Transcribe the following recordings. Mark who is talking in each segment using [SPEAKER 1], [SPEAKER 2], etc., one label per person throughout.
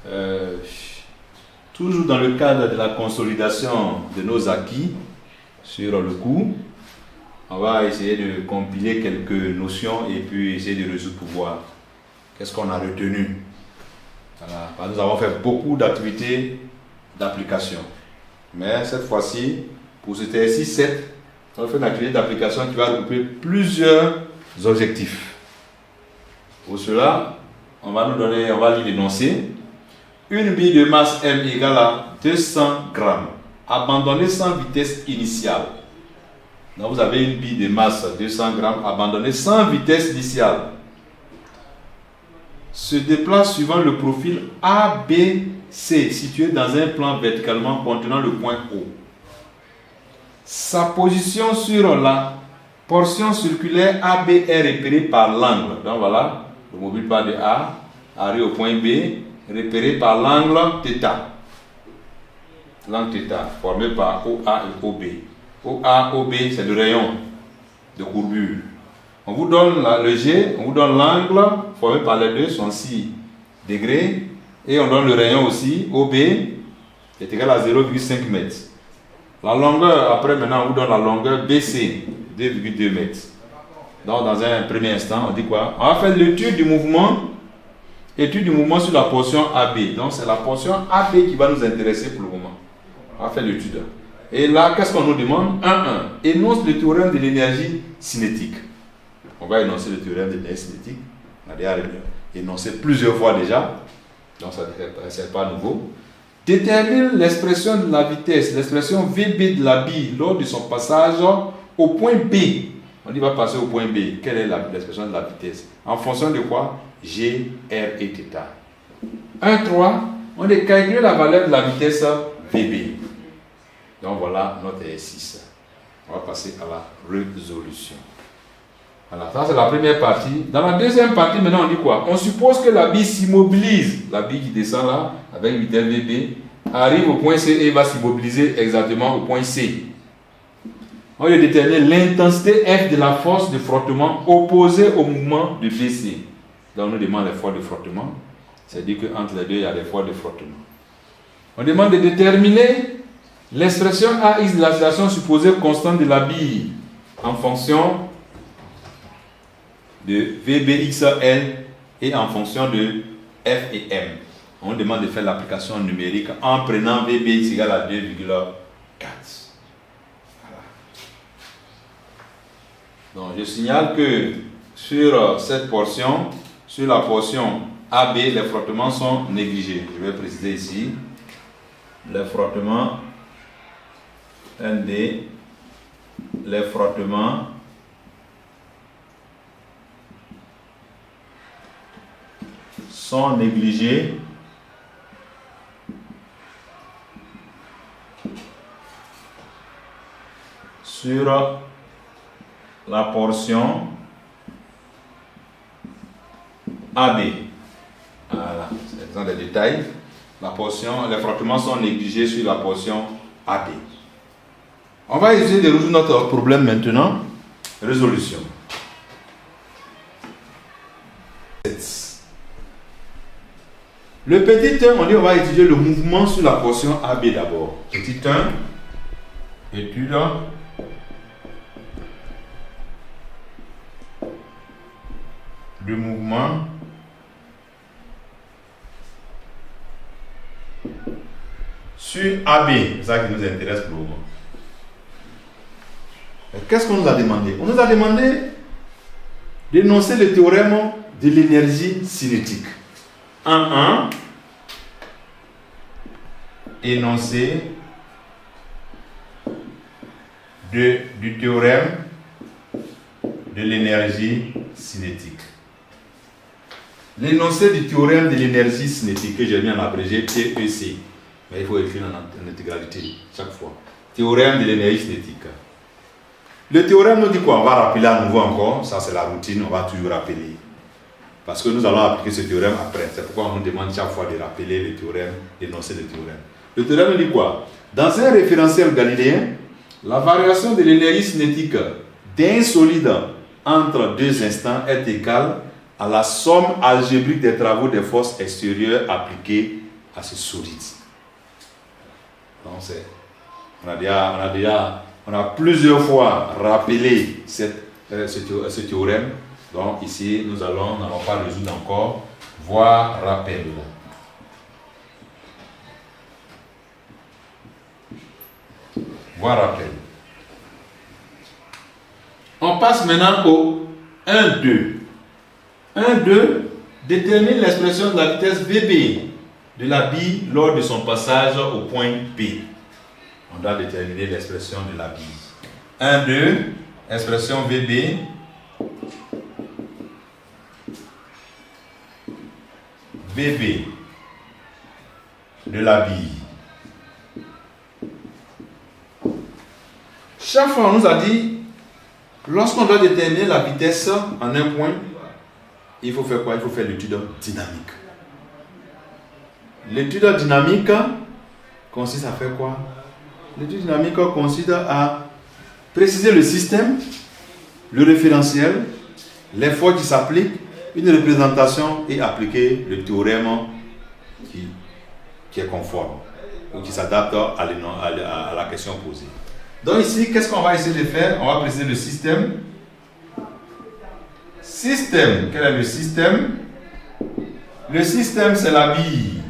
[SPEAKER 1] Euh, Toujours dans le cadre de la consolidation de nos acquis sur le cours, on va essayer de compiler quelques notions et puis essayer de résoudre pour voir qu'est-ce qu'on a retenu. Voilà. Nous avons fait beaucoup d'activités d'application. Mais cette fois-ci, pour cet exercice 7, on va faire une activité d'application qui va regrouper plusieurs objectifs. Pour cela, on va lire l'énoncé. Une bille de masse M égale à 200 grammes. Abandonnez sans vitesse initiale. Donc vous avez une bille de masse 200 grammes abandonnée sans vitesse initiale. Se déplace suivant le profil ABC situé dans un plan verticalement contenant le point O. Sa position sur la portion circulaire AB est repérée par l'angle. Donc voilà, le mobile part de A, arrive au point B, repéré par l'angle θ. L'angle θ formé par OA et OB. OA, OB, c'est le rayon de courbure. On vous donne le G, on vous donne l'angle formé par les deux, sont 6 degrés. Et on donne le rayon aussi, OB, qui est égal à 0,5 m. La longueur, après maintenant, on vous donne la longueur BC, 2,2 m. Donc dans un premier instant, on dit quoi? On va faire l'étude du mouvement. Étude du mouvement sur la portion AB. Donc c'est la portion AB qui va nous intéresser pour le moment. On va faire l'étude. Et là, qu'est-ce qu'on nous demande? 1.1. Énonce le théorème de l'énergie cinétique. On va énoncer le théorème de l'énergie cinétique. On a déjà énoncé plusieurs fois déjà. Donc ça n'est pas nouveau. Détermine l'expression de la vitesse, l'expression VB de la bille lors de son passage au point B. On dit va passer au point B. Quelle est l'expression de la vitesse? En fonction de quoi? G, R et θ. 1.3, on a calculé la valeur de la vitesse VB. Donc voilà notre exercice. On va passer à la résolution. Voilà, ça c'est la première partie. Dans la deuxième partie, maintenant on dit quoi? On suppose que la bille s'immobilise. La bille qui descend là, avec une vitesse VB, arrive au point C et va s'immobiliser exactement au point C. On va déterminer l'intensité F de la force de frottement opposée au mouvement de BC. Donc on nous demande l'effort de frottement. C'est-à-dire qu'entre les deux, il y a l'effort de frottement. On demande de déterminer l'expression AX de l'accélération supposée constante de la bille en fonction de VBXL et en fonction de F et M. On demande de faire l'application numérique en prenant VBX égale à 2,4. Donc je signale que sur cette portion, sur la portion AB, les frottements sont négligés. Je vais préciser ici. Les frottements ND, les frottements sont négligés sur la portion AB. Voilà, c'est dans les détails. Les frottements sont négligés sur la portion AB. On va essayer de résoudre notre problème maintenant. Résolution. Le petit 1, on dit on va étudier le mouvement sur la portion AB d'abord. Petit 1, étude du mouvement sur AB. C'est ça qui nous intéresse pour le moment. Qu'est-ce qu'on nous a demandé? On nous a demandé d'énoncer le théorème de l'énergie cinétique. 1.1. Énoncé du théorème de l'énergie cinétique. L'énoncé du théorème de l'énergie cinétique que j'ai mis en abrégé TEC. Mais il faut écrire en intégralité chaque fois. Théorème de l'énergie cinétique. Le théorème nous dit quoi? On va rappeler à nouveau encore. Ça c'est la routine, on va toujours rappeler. Parce que nous allons appliquer ce théorème après. C'est pourquoi on nous demande chaque fois de rappeler le théorème, d'énoncer le théorème. Le théorème nous dit quoi? Dans un référentiel galiléen, la variation de l'énergie cinétique d'un solide entre deux instants est égale à la somme algébrique des travaux des forces extérieures appliquées assez solide. Donc on a plusieurs fois rappelé ce théorème. Donc ici, nous n'allons pas résoudre encore. Voir rappel. Voir rappel. On passe maintenant au 1-2. 1-2 détermine l'expression de la vitesse VB de la bille lors de son passage au point P. On doit déterminer l'expression de la bille. 1-2, expression VB. VB de la bille. Chaque fois, on nous a dit, lorsqu'on doit déterminer la vitesse en un point, il faut faire quoi? Il faut faire l'étude dynamique. L'étude dynamique consiste à faire quoi? L'étude dynamique consiste à préciser le système, le référentiel, l'effort qui s'applique, une représentation et appliquer le théorème qui est conforme ou qui s'adapte à la question posée. Donc ici, qu'est-ce qu'on va essayer de faire? On va préciser le système. Système, quel est le système? Le système, c'est la bille.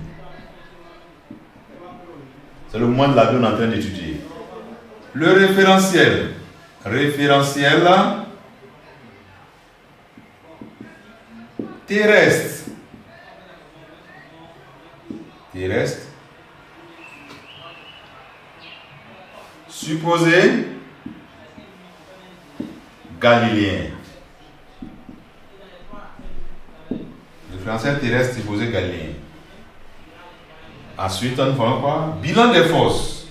[SPEAKER 1] C'est le moment de la vie qu'on est en train d'étudier. Le référentiel. Référentiel terrestre. Terrestre. Supposé galiléen. Référentiel terrestre supposé galiléen. Ensuite, on fait quoi? Bilan des forces.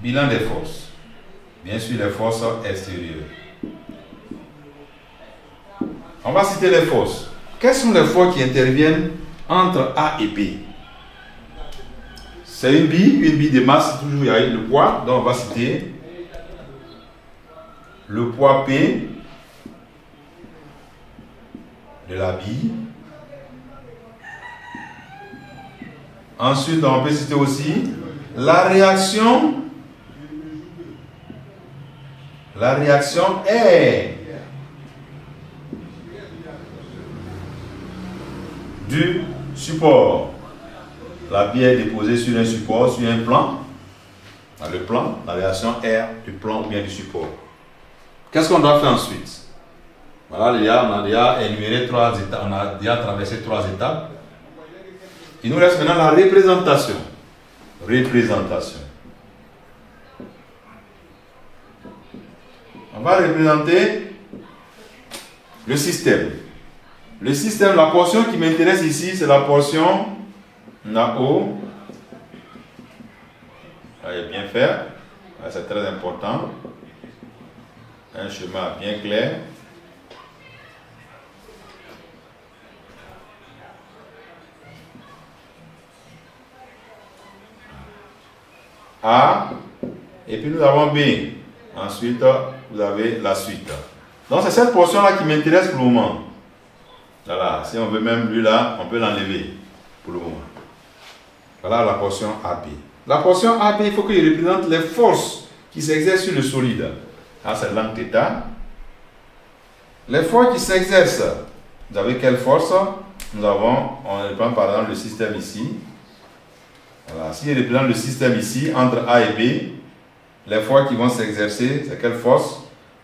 [SPEAKER 1] Bilan des forces. Bien sûr, les forces extérieures. On va citer les forces. Quelles sont les forces qui interviennent entre A et B? C'est une bille de masse, toujours il y a le poids. Donc on va citer le poids P de la bille. Ensuite, on peut citer aussi la réaction. La réaction est du support. La bille est déposée sur un support, sur un plan. Dans le plan, la réaction R du plan ou bien du support. Qu'est-ce qu'on doit faire ensuite? Voilà, on a déjà énuméré 3 étapes, on a déjà traversé 3 étapes. Il nous reste maintenant la représentation. Représentation. On va représenter le système. Le système, la portion qui m'intéresse ici, c'est la portion NAO. Allez bien faire. C'est très important. Un schéma bien clair. A. Et puis nous avons B. Ensuite, vous avez la suite. Donc c'est cette portion-là qui m'intéresse pour le moment. Voilà, si on veut même lui là, on peut l'enlever pour le moment. Voilà la portion AB. La portion AB, il faut qu'il représente les forces qui s'exercent sur le solide. Là, c'est l'angle θ. Les forces qui s'exercent, vous avez quelle force? Nous avons, on reprend par exemple le système ici. Voilà, si on représente le système ici, entre A et B, les forces qui vont s'exercer, c'est quelle force?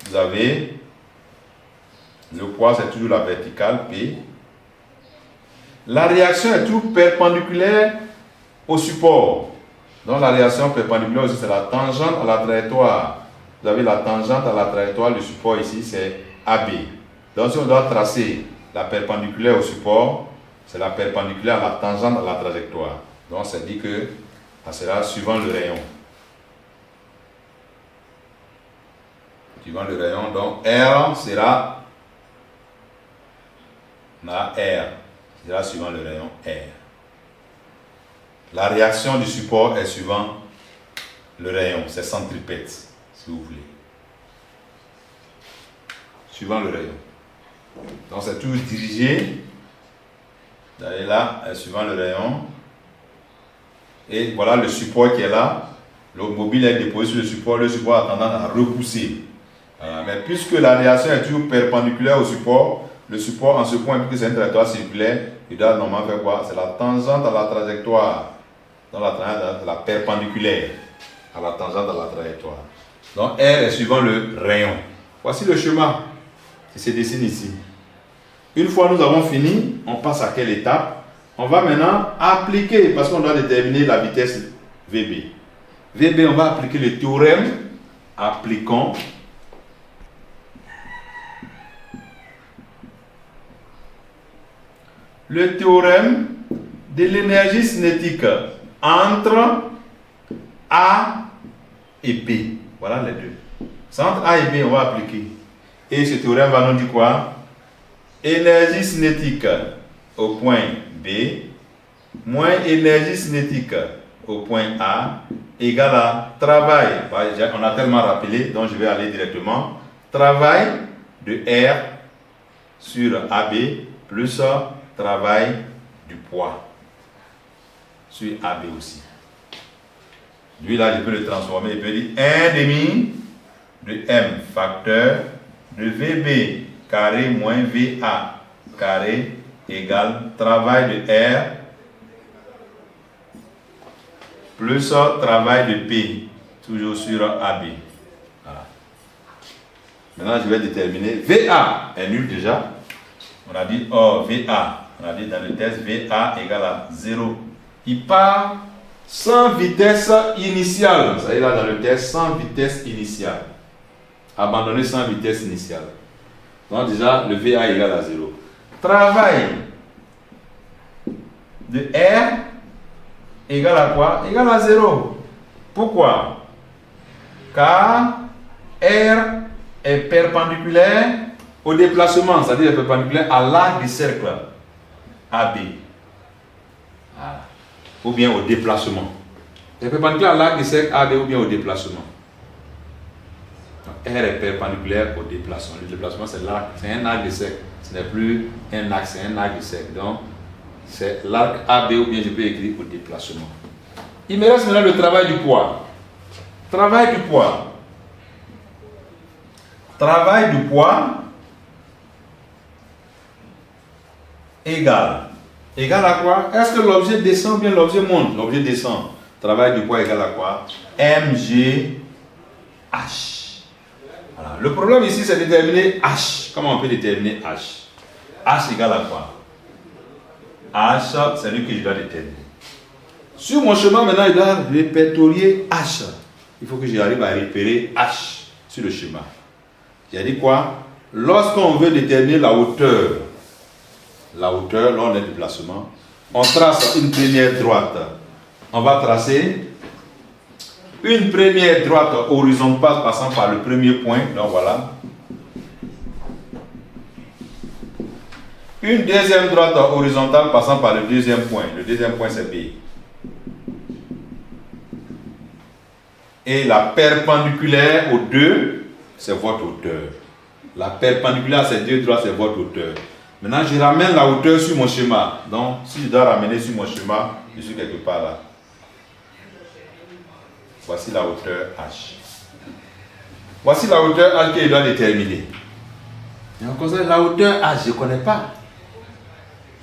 [SPEAKER 1] Vous avez le poids, c'est toujours la verticale, P. La réaction est toujours perpendiculaire au support. Donc la réaction perpendiculaire aussi, c'est la tangente à la trajectoire. Vous avez la tangente à la trajectoire, le support ici, c'est AB. Donc si on doit tracer la perpendiculaire au support, c'est la perpendiculaire à la tangente à la trajectoire. Donc ça dit que ça sera suivant le rayon. Suivant le rayon, donc R sera suivant le rayon R. La réaction du support est suivant le rayon, c'est centripète, si vous voulez. Suivant le rayon. Donc c'est toujours dirigé d'aller là, suivant le rayon. Et voilà le support qui est là. Le mobile est déposé sur le support a tendance à repousser. Voilà. Mais puisque la radiation est toujours perpendiculaire au support, le support en ce point, puisque c'est une trajectoire circulaire, il doit normalement faire quoi? C'est la tangente à la trajectoire. Donc la tangente à la perpendiculaire à la tangente à la trajectoire. Donc R est suivant le rayon. Voici le schéma qui se dessine ici. Une fois nous avons fini, on passe à quelle étape? On va maintenant appliquer, parce qu'on doit déterminer la vitesse VB. VB, on va appliquer le théorème. Appliquons le théorème de l'énergie cinétique entre A et B. Voilà les deux. C'est entre A et B, on va appliquer. Et ce théorème va nous dire quoi? Énergie cinétique au point B moins énergie cinétique au point A égale à travail. On a tellement rappelé, donc je vais aller directement. Travail de R sur AB plus travail du poids sur AB aussi. Lui là, je peux le transformer. Je peux dire 1 demi de M facteur de VB carré moins VA carré égale travail de R plus travail de P, toujours sur AB. Voilà. Maintenant, je vais déterminer. VA est nul déjà. On a dit, VA, on a dit dans le test, VA égale à 0. Il part sans vitesse initiale. Ça est là dans le test, sans vitesse initiale. Abandonner sans vitesse initiale. Donc déjà, le VA égale à 0. Travail de R égale à quoi? Égale à 0. Pourquoi? Car R est perpendiculaire au déplacement, c'est-à-dire perpendiculaire à l'arc du cercle AB. Voilà. Ou bien au déplacement. C'est perpendiculaire à l'arc du cercle AB ou bien au déplacement. R est perpendiculaire au déplacement. Le déplacement, c'est l'arc, c'est un arc de cercle. Ce n'est plus un axe, c'est un arc de cercle. Donc, c'est l'arc AB ou bien je peux écrire au déplacement. Il me reste maintenant le travail du poids. Travail du poids. Travail du poids égale. Égale à quoi? Est-ce que l'objet descend ou bien l'objet monte? L'objet descend. Travail du poids égale à quoi? MGH. Voilà. Le problème ici, c'est de déterminer H. Comment on peut déterminer H? H égale à quoi? H, c'est lui que je dois déterminer. Sur mon chemin, maintenant, il doit répertorier H. Il faut que j'arrive à repérer H sur le schéma. J'ai dit quoi? Lorsqu'on veut déterminer la hauteur, lors d'un déplacement, on trace une première droite. On va tracer une première droite horizontale passant par le premier point. Donc voilà. Une deuxième droite horizontale passant par le deuxième point. Le deuxième point, c'est B. Et la perpendiculaire aux deux, c'est votre hauteur. La perpendiculaire à ces deux droites, c'est votre hauteur. Maintenant, je ramène la hauteur sur mon schéma. Donc, si je dois ramener sur mon schéma, je suis quelque part là. Voici la hauteur H. Voici la hauteur H que je dois déterminer. Et on considère la hauteur H, je ne connais pas.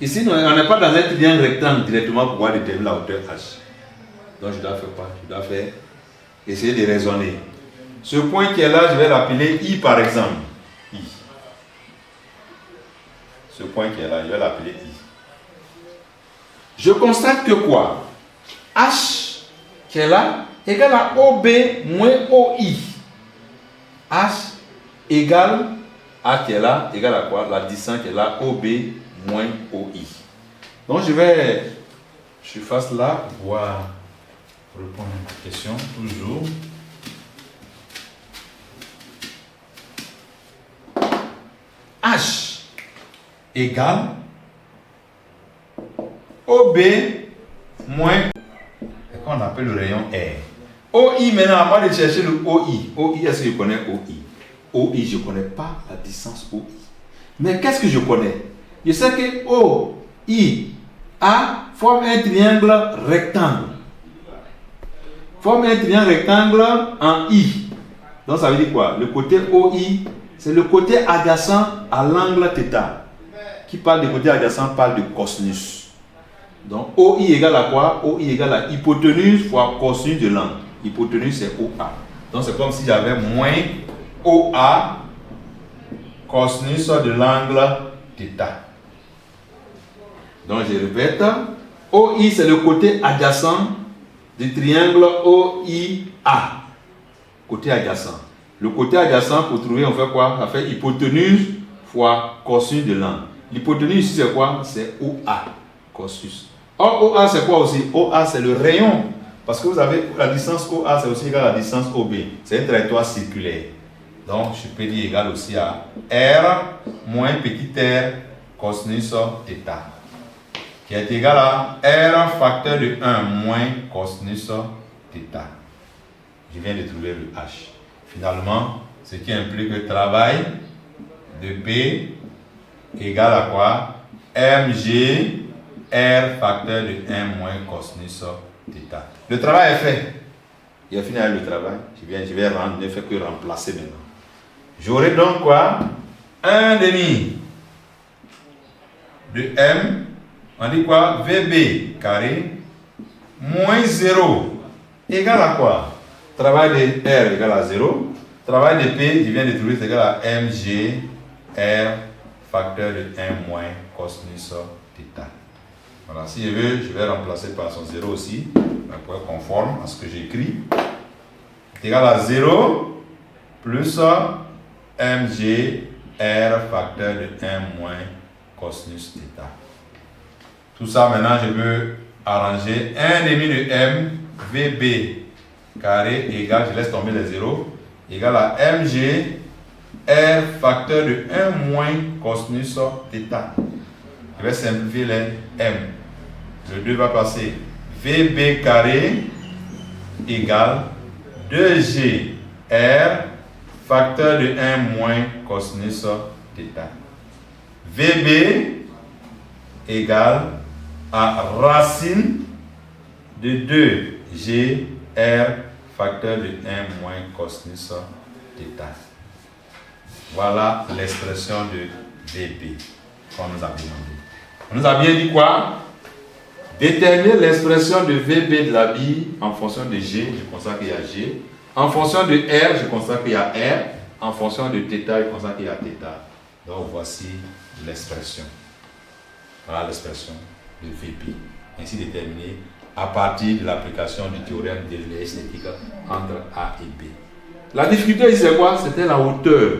[SPEAKER 1] Ici, on n'est pas dans un triangle rectangle directement pour pouvoir déterminer la hauteur H. Donc, je dois faire quoi? Je dois faire, essayer de raisonner. Ce point qui est là, je vais l'appeler I par exemple. I. Ce point qui est là, je vais l'appeler I. Je constate que quoi? H qui est là égale à OB moins OI. H égale A qui est là, égale à quoi? La distance qui est là, OB moins OI. Donc je suis face là pour pouvoir répondre à une question, toujours. H égale OB moins, et qu'on appelle le rayon R. OI maintenant, avant de chercher le OI. OI, est-ce que je connais OI? OI, je ne connais pas la distance OI. Mais qu'est-ce que je connais? Je sais que OIA forme un triangle rectangle. Forme un triangle rectangle en I. Donc ça veut dire quoi? Le côté OI, c'est le côté adjacent à l'angle θ. Qui parle du côté adjacent parle de cosinus. Donc OI égale à quoi? OI égale à hypoténuse fois cosinus de l'angle. Hypoténuse c'est OA. Donc c'est comme si j'avais moins OA cosinus de l'angle θ. Donc je répète, OI c'est le côté adjacent du triangle OIA. Côté adjacent. Le côté adjacent, pour trouver, on fait quoi? On fait hypoténuse fois cosinus de l'angle. L'hypoténuse ici c'est quoi? C'est OA. Cosinus. Or OA c'est quoi aussi? OA c'est le rayon. Parce que vous avez la distance OA c'est aussi égal à la distance OB. C'est une trajectoire circulaire. Donc je peux dire égal aussi à R moins petit r cosinus θ. Qui est égal à R facteur de 1 moins cosinus θ. Je viens de trouver le H. Finalement, ce qui implique le travail de P égale à quoi? Mg R facteur de 1 moins cosinus θ. Le travail est fait. Il a fini avec le travail. Je vais rendre, ne faire que remplacer maintenant. J'aurai donc quoi? 1 demi de M. On dit quoi? VB carré moins 0 égale à quoi? Travail de R égale à 0. Travail de P, je viens de trouver, c'est égal à Mg R facteur de 1 moins cosinus θ. Voilà, si je veux, je vais remplacer par son 0 aussi, pour être conforme à ce que j'écris. C'est égal à 0 plus Mg R facteur de 1 moins cosinus θ. Tout ça, maintenant, je veux arranger 1 demi de M VB carré égale, je laisse tomber les zéros, égale à Mg R facteur de 1 moins cosinus θ. Je vais simplifier les M. Le 2 va passer VB carré égale 2G R facteur de 1 moins cosinus θ. VB égale à racine de 2G R facteur de 1 moins cosinus θ. Voilà l'expression de VB qu'on nous a demandé. On nous a bien dit quoi? Déterminer l'expression de VB de la bille en fonction de G, je constate qu'il y a G. En fonction de R, je constate qu'il y a R. En fonction de θ, je constate qu'il y a θ. Donc voici l'expression. Voilà l'expression de VB. Ainsi déterminée à partir de l'application du théorème de l'esthétique entre A et B. La difficulté ici c'est quoi? C'était la hauteur.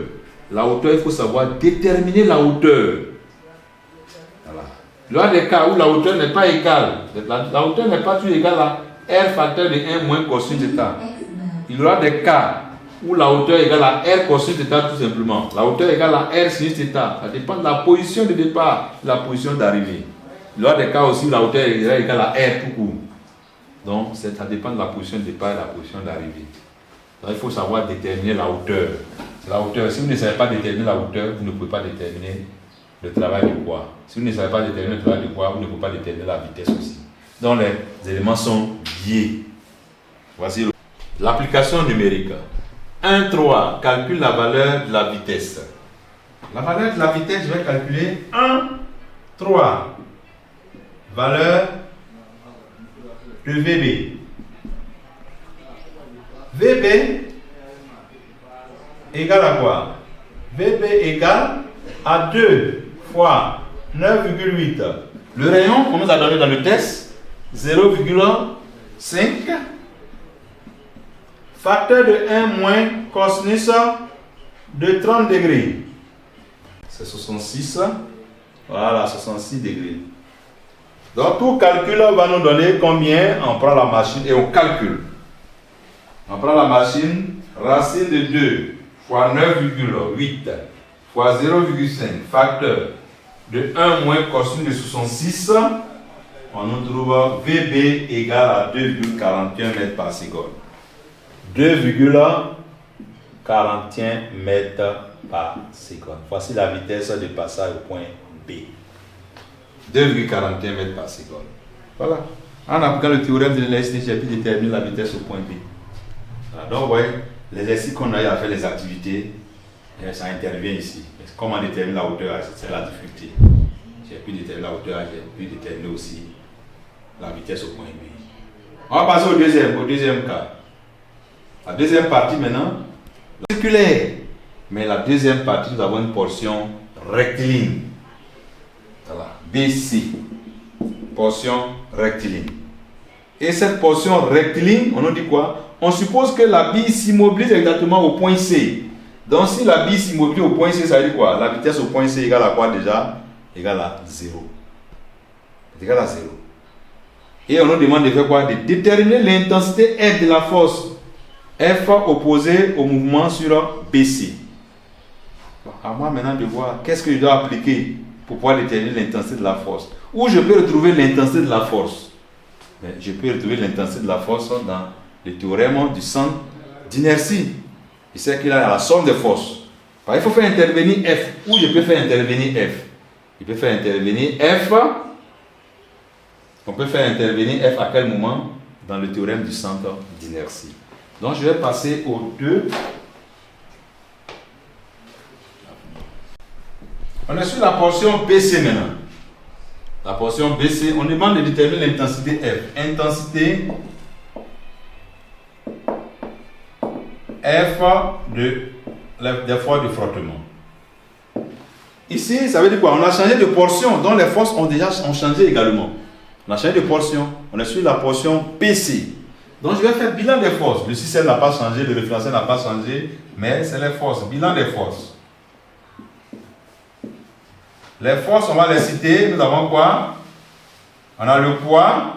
[SPEAKER 1] La hauteur, il faut savoir déterminer la hauteur. Voilà. Lors des cas où la hauteur n'est pas égale, la hauteur n'est pas toujours égale à R facteur de 1 moins cosinus θ. Il y aura des cas où la hauteur est égale à R cosinus θ tout simplement. La hauteur est égale à R sinus θ. Ça dépend de la position de départ, de la position d'arrivée. Il y aura des cas aussi où la hauteur est égale à R tout court. Donc ça dépend de la position de départ et de la position d'arrivée. Donc il faut savoir déterminer la hauteur. C'est la hauteur. Si vous ne savez pas déterminer la hauteur, vous ne pouvez pas déterminer le travail de poids. Si vous ne savez pas déterminer le travail de poids, vous ne pouvez pas déterminer la vitesse aussi. Donc les éléments sont liés. Voici l'application numérique. 1,3 calcule la valeur de la vitesse. La valeur de la vitesse, je vais calculer 1,3 valeur de VB. VB égale à quoi? VB égale à 2 fois 9,8. Le rayon qu'on nous a donné dans le test, 0,5. Facteur de 1 moins cosinus de 30 degrés. C'est 66. Voilà, 66 degrés. Donc tout calcul va nous donner combien? On prend la machine et on calcule. On prend la machine, racine de 2 fois 9,8 fois 0,5 facteur de 1 moins cosinus de 66. On nous trouve VB égale à 2,41 mètres par seconde. 2,41 mètres par seconde. Voici la vitesse de passage au point B. 2,41 mètres par seconde. Voilà. En appliquant le théorème de l'élasticité, j'ai pu déterminer la vitesse au point B. Voilà. Donc, vous voyez, l'exercice qu'on a eu à faire, les activités, ça intervient ici. Comment déterminer la hauteur, c'est la difficulté. J'ai pu déterminer la hauteur, j'ai pu déterminer aussi la vitesse au point B. On va passer au deuxième cas. La deuxième partie maintenant, circulaire. Mais la deuxième partie, nous avons une portion rectiligne. Voilà, BC. Portion rectiligne. Et cette portion rectiligne, on nous dit quoi? On suppose que la bille s'immobilise exactement au point C. Donc si la bille s'immobilise au point C, ça veut dire quoi? La vitesse au point C égale à quoi déjà? Égale à 0. Égale à 0. Et on nous demande de faire quoi? De déterminer l'intensité F de la force F opposée au mouvement sur BC. À moi maintenant de voir qu'est-ce que je dois appliquer pour pouvoir déterminer l'intensité de la force. Où je peux retrouver l'intensité de la force? Mais je peux retrouver l'intensité de la force dans le théorème du centre d'inertie. Il sait qu'il a la somme des forces. Il faut faire intervenir F. Où je peux faire intervenir F? Il peut faire intervenir F. On peut faire intervenir F à quel moment? Dans le théorème du centre d'inertie. Donc je vais passer au 2. On est sur la portion BC maintenant. La portion BC, on demande de déterminer l'intensité F. Intensité F des forces de frottement. Ici, ça veut dire quoi? On a changé de portion, donc les forces ont changé également. On a changé de portion. On est sur la portion PC. Donc je vais faire bilan des forces. Le système n'a pas changé, le référentiel n'a pas changé, mais c'est les forces. Bilan des forces. Les forces, on va les citer. Nous avons quoi? On a le poids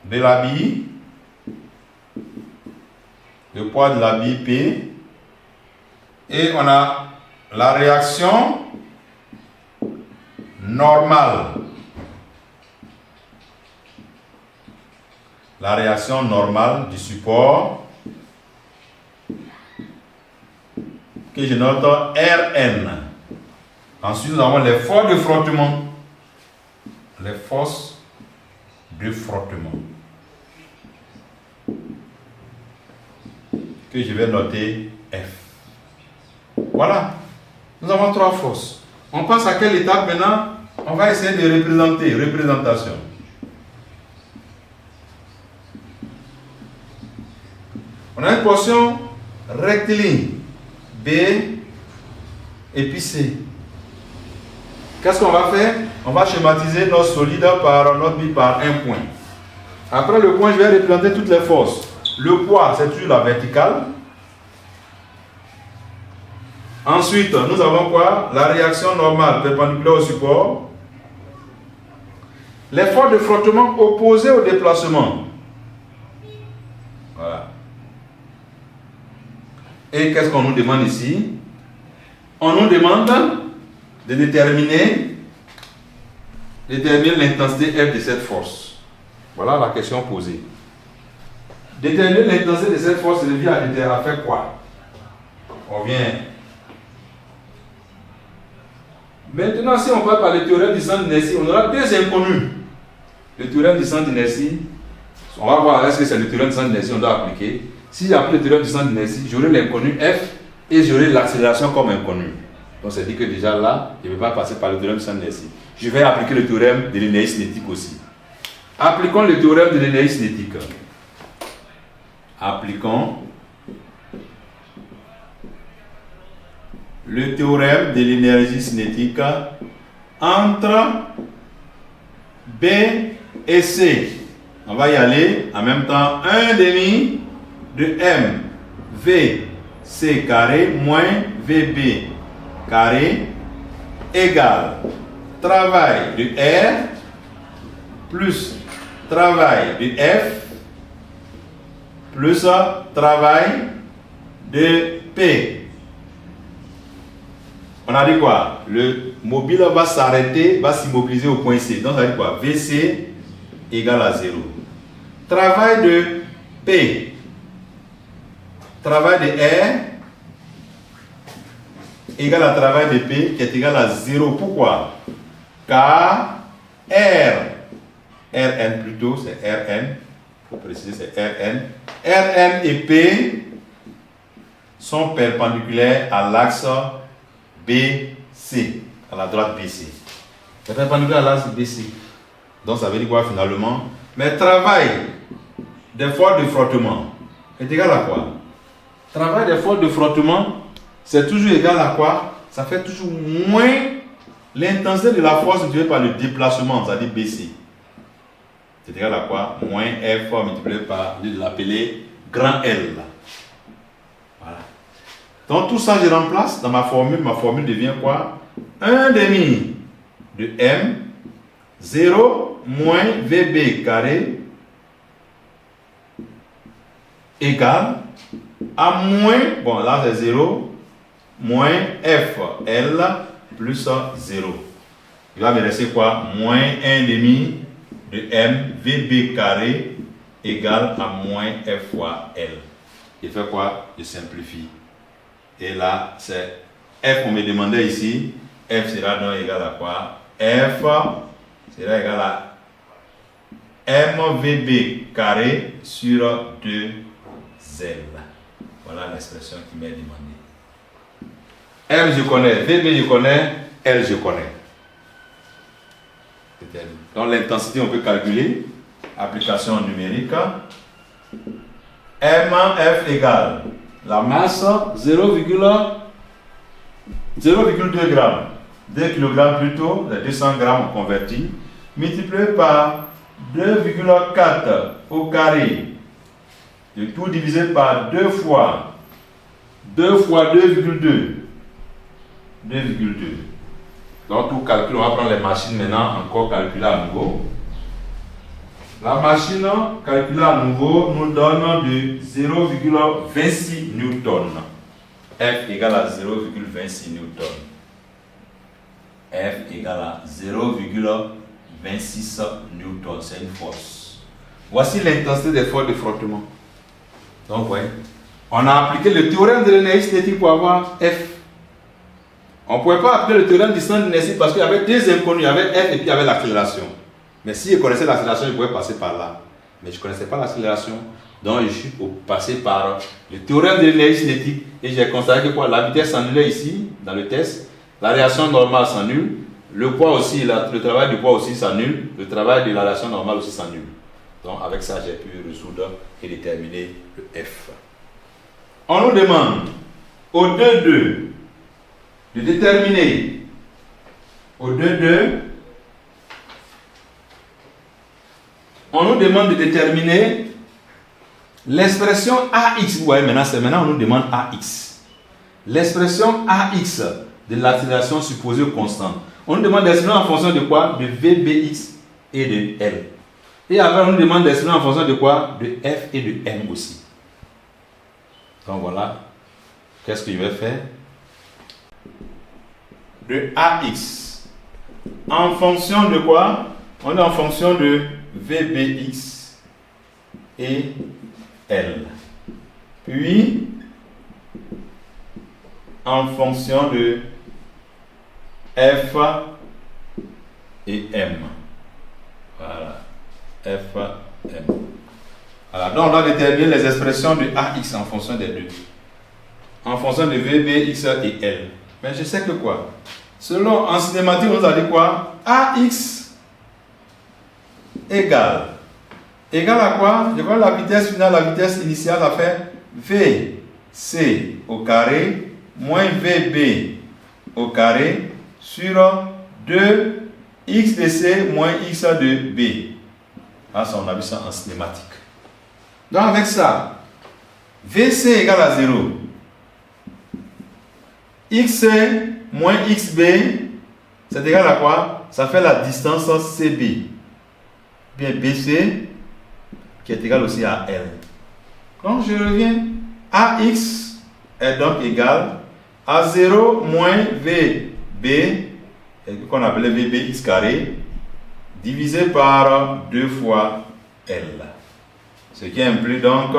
[SPEAKER 1] de la bille. Le poids de la bille P. Et on a la réaction normale. La réaction normale du support que je note Rn. Ensuite, nous avons les forces de frottement. Les forces de frottement que je vais noter F. Voilà. Nous avons 3 forces. On passe à quelle étape maintenant? On va essayer de représenter. Représentation. On a une portion rectiligne. B et puis C. Qu'est-ce qu'on va faire? On va schématiser notre solide par notre bille par un point. Après le point, je vais représenter toutes les forces. Le poids, c'est sur la verticale. Ensuite, nous avons quoi? La réaction normale perpendiculaire au support. Les forces de frottement opposées au déplacement. Voilà. Et qu'est-ce qu'on nous demande ici? On nous demande de déterminer l'intensité F de cette force. Voilà la question posée. Déterminer l'intensité de cette force revient à faire quoi? On vient. Maintenant, si on parle par le théorème du centre d'inertie, on aura 2 inconnus. Le théorème du centre d'inertie, on va voir est-ce que c'est le théorème du centre d'inertie qu'on doit appliquer. Si j'applique le théorème du centre d'inertie, j'aurai l'inconnu F et j'aurai l'accélération comme inconnu. Donc ça dit que déjà là, je ne vais pas passer par le théorème du centre d'inertie. Je vais appliquer le théorème de l'énergie cinétique aussi. Appliquons le théorème de l'énergie cinétique. Appliquons le théorème de l'énergie cinétique entre B et C. On va y aller en même temps. 1 demi de M V C carré moins VB carré égale travail de R plus travail de F plus travail de P. On a dit quoi? Le mobile va s'arrêter, va s'immobiliser au point C. Donc ça veut dire quoi? VC égale à 0. Travail de P. travail de R égale à travail de P qui est égal à 0. Pourquoi? Car Rn plutôt, c'est Rn, il faut préciser, c'est Rn. Rn et P sont perpendiculaires à l'axe BC, à la droite BC. C'est perpendiculaire à l'axe BC. Donc ça veut dire quoi finalement? Mais travail des forces de frottement est égal à quoi? Travail des forces de frottement, c'est toujours égal à quoi? Ça fait toujours moins l'intensité de la force multipliée par le déplacement, c'est-à-dire BC. C'est égal à quoi? Moins F multiplié par, je vais l'appeler grand L. Voilà. Donc tout ça, je remplace dans ma formule devient quoi? 1 demi de M, 0 moins VB carré égale à moins, bon là c'est 0, moins FL plus 0. Il va me rester quoi? Moins 1 demi de M VB carré égale à moins F fois L. Il fait quoi? Je simplifie. Et là, c'est F, on me demandait ici, F sera donc égal à quoi? F sera égal à MVB carré sur 2L. Voilà l'expression qui m'est demandée. M je connais, VB je connais, L je connais. Donc l'intensité on peut calculer. Application numérique. MF égale la masse 0,2 g. 2 kg plutôt, les 200 grammes convertis, multiplié par 2,4 au carré. Le tout divisé par 2 fois 2,2. 2,2. Donc tout calcul, on va prendre les machines maintenant, encore calculer à nouveau. La machine calculée à nouveau nous donne de 0,26 newton. F égale à 0,26 newton. F égale à 0,26 newton, c'est une force. Voici l'intensité des forces de frottement. Donc, vous voyez, on a appliqué le théorème de l'énergie cinétique pour avoir F. On ne pouvait pas appliquer le théorème du centre d'inertie parce qu'il y avait deux inconnus, il y avait F et puis il y avait l'accélération. Mais si je connaissais l'accélération, je pouvais passer par là. Mais je ne connaissais pas l'accélération. Donc je suis passé par le théorème de l'énergie cinétique et j'ai constaté que quoi, la vitesse s'annulait ici, dans le test. La réaction normale s'annule. Le poids aussi, le travail du poids aussi s'annule. Le travail de la réaction normale aussi s'annule. Donc avec ça, j'ai pu résoudre et déterminer le F. On nous demande au 2,2 de déterminer au 2,2. On nous demande de déterminer l'expression AX. Vous voyez, maintenant on nous demande AX. L'expression AX de l'accélération supposée constante. On nous demande d'exprimer en fonction de quoi? De VBX et de L. Et après, on nous demande d'exprimer en fonction de quoi? De F et de M aussi. Donc voilà. Qu'est-ce que je vais faire? De AX. En fonction de quoi? On est en fonction de VBX et L. Puis, en fonction de F et M. Voilà. F, M. Voilà. Donc, on doit déterminer les expressions de AX en fonction des deux. En fonction de VBX et L. Mais je sais que quoi? Selon, en cinématique, on nous a dit quoi? AX égale à quoi? Je vois la vitesse finale, la vitesse initiale, ça fait VC au carré moins VB au carré sur 2 X de C moins X de B. Ah, ça, on a vu ça en cinématique. Donc avec ça, VC égale à 0. XC moins XB, c'est égal à quoi? Ça fait la distance CB. Bien BC qui est égal aussi à L. Donc je reviens. AX est donc égal à 0 moins VB, qu'on appelait VBX carré, divisé par 2 fois L. Ce qui implique donc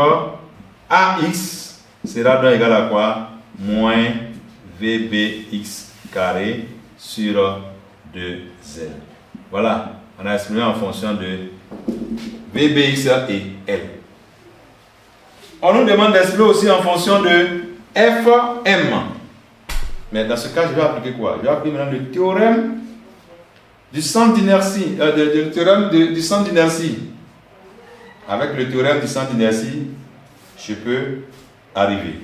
[SPEAKER 1] AX sera donc égal à quoi? Moins VBX carré sur 2Z. Voilà, on a exprimé en fonction de VBX et L. On nous demande d'exprimer aussi en fonction de FM. Mais dans ce cas, je vais appliquer quoi? Je vais appliquer maintenant le théorème du centre d'inertie. Le théorème du centre d'inertie. Avec le théorème du centre d'inertie, je peux arriver.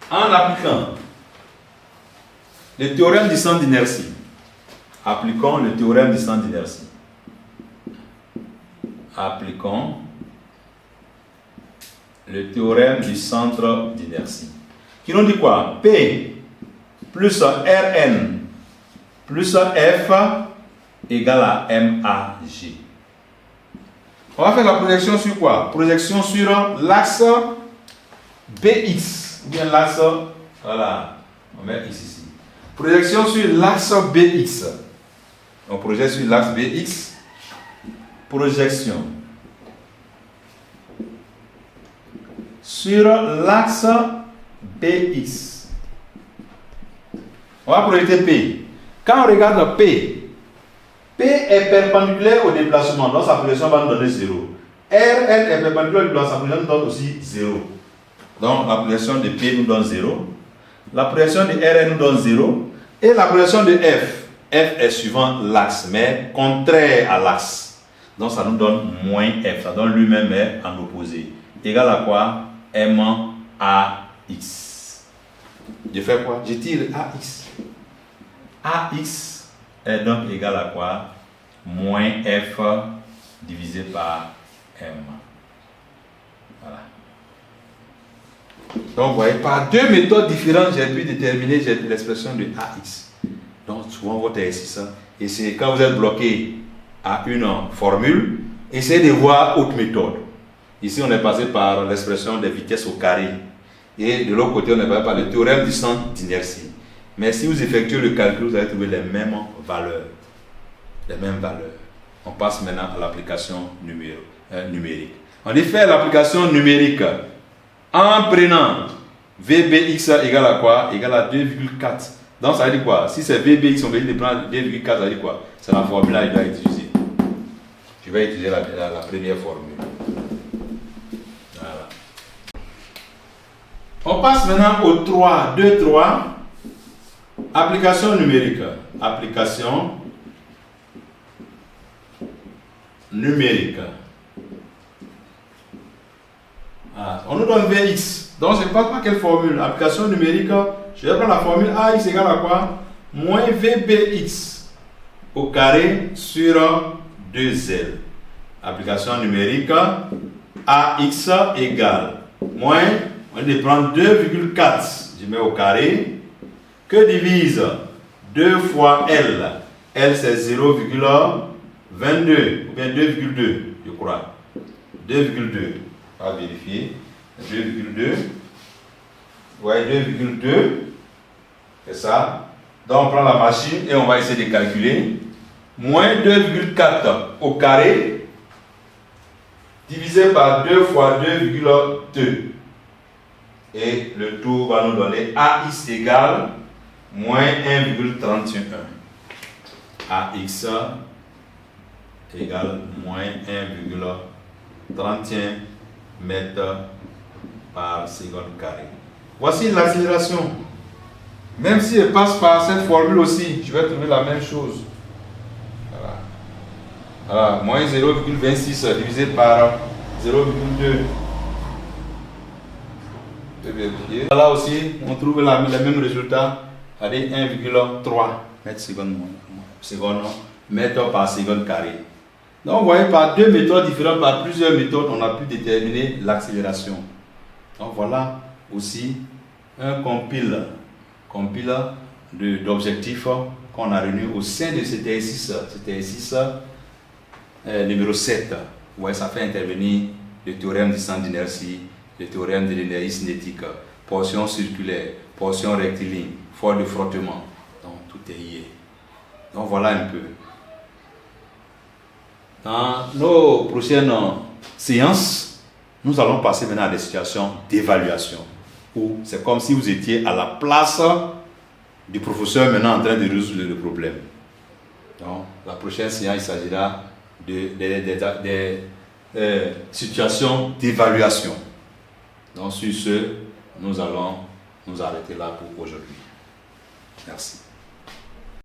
[SPEAKER 1] En appliquant le théorème du centre d'inertie, appliquons le théorème du centre d'inertie. Appliquons le théorème du centre d'inertie. Qui nous dit quoi? P plus Rn plus F égale à MAG. On va faire la projection sur quoi? Projection sur l'axe BX. Ou bien l'axe, voilà, on met X ici. Projection sur l'axe BX. On projette sur l'axe BX. Projection sur l'axe BX. On va projeter P. Quand on regarde P, P est perpendiculaire au déplacement, donc sa projection va nous donner 0. Rn est perpendiculaire au déplacement, sa projection nous donne aussi 0. Donc la projection de P nous donne 0. La projection de Rn nous donne 0. Et la projection de F. F est suivant l'axe, mais contraire à l'axe. Donc ça nous donne moins F. Ça donne lui-même mais en opposé. Égal à quoi? MAX. Je fais quoi? Je tire AX. AX est donc égal à quoi? Moins F divisé par M. Voilà. Donc, vous voyez, par deux méthodes différentes, j'ai pu déterminer l'expression de AX. Donc, souvent, votre exercice, et c'est quand vous êtes bloqué à une formule, essayez de voir autre méthode. Ici, on est passé par l'expression des vitesses au carré. Et de l'autre côté, on est passé par le théorème du centre d'inertie. Mais si vous effectuez le calcul, vous allez trouver les mêmes valeurs. Les mêmes valeurs. On passe maintenant à l'application numérique. On y fait l'application numérique en prenant VBX égale à quoi? Égale à 2,4. Donc ça veut dire quoi? Si c'est VBX, on veut dire de prendre 2,4, ça veut dire quoi? C'est la formule-là que je dois utiliser. Je vais utiliser la première formule. Voilà. On passe maintenant au 3, 2, 3. Application numérique. Application numérique. Ah, on nous donne Vx. Donc je ne sais pas quelle formule. Application numérique. Je vais prendre la formule AX égale à quoi? Moins VBX au carré sur 2L. Application numérique. AX égale moins, on va prendre 2,4. Je mets au carré. Que divise 2 fois L? L c'est 0,22 ou bien 2,2 je crois. 2,2. On va vérifier. 2,2. Vous voyez 2,2. C'est ça. Donc on prend la machine et on va essayer de calculer. Moins 2,4 au carré divisé par 2 fois 2,2. Et le tout va nous donner AX égale moins 1,31. AX égale moins 1,31 mètres par seconde carré. Voici l'accélération. Même si elle passe par cette formule aussi, je vais trouver la même chose. Voilà. Voilà, moins 0,26 divisé par 0,2. Là aussi, on trouve le même résultat, avec 1,3 mètres seconde mètre par seconde carré. Donc, vous voyez, par deux méthodes différentes, par plusieurs méthodes, on a pu déterminer l'accélération. Donc, voilà aussi un compile d'objectifs qu'on a réunis au sein de cet exercice numéro 7. Vous voyez, ça fait intervenir le théorème du centre d'inertie, le théorème de l'énergie cinétique, portion circulaire, portion rectiligne, force de frottement. Donc tout est lié. Donc voilà un peu. Dans nos prochaines séances, nous allons passer maintenant à des situations d'évaluation, où c'est comme si vous étiez à la place du professeur maintenant en train de résoudre le problème. Donc, la prochaine séance, il s'agira des situations d'évaluation. Donc, sur ce, nous allons nous arrêter là pour aujourd'hui. Merci.